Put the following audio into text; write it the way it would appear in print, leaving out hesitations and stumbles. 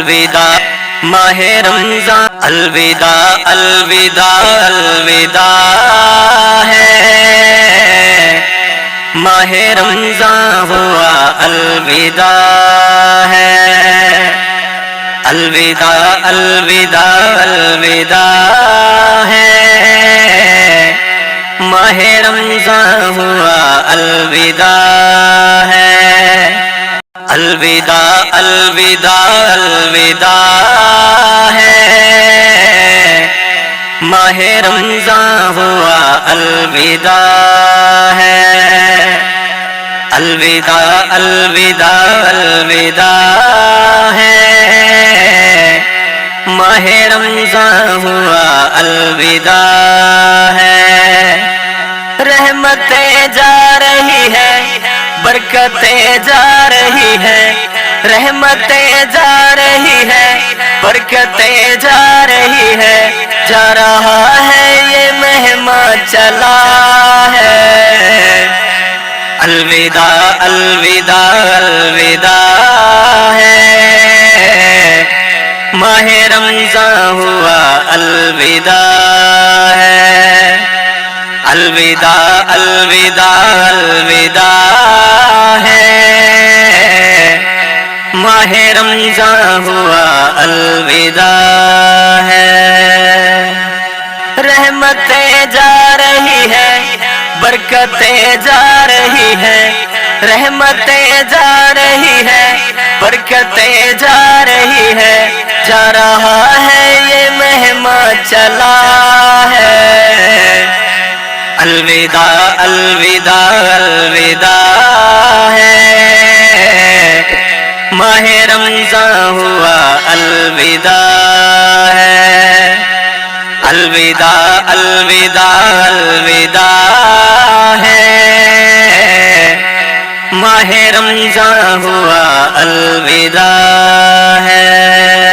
الوداع ماہ رمضان، الوداع الوداع الوداع ہے، ماہ رمضان ہوا الوداع ہے، الوداع الوداع الوداع ہے، ماہ رمضان ہوا الوداع ہے، الوداع الوداع الوداع ہے، ماہ رمضان ہوا الوداع ہے، الوداع الوداع الوداع ہے، ماہ رمضان ہوا الوداع ہے، رحمتیں جا رہی ہے، برکتیں جا رہی ہے، رحمتیں جا رہی ہے، برکتیں جا رہی ہے، جا رہا ہے یہ مہمان چلا ہے، الوداع الوداع الوداع ہے، ماہ رمضان ہوا الوداع ہے، الوداع الوداع الوداع ہے، ماہ رمضان ہوا الوداع ہے، رحمتیں جا رہی ہے، برکتیں جا رہی ہے، رحمتیں جا رہی ہے، برکتیں جا رہی ہے، جا رہا ہے یہ مہمان چلا ہے، الوداع الوداع الوداع ہے، ماہ رمضان ہوا الوداع ہے، الوداع الوداع الوداع ہے، ماہ رمضان ہوا الوداع ہے۔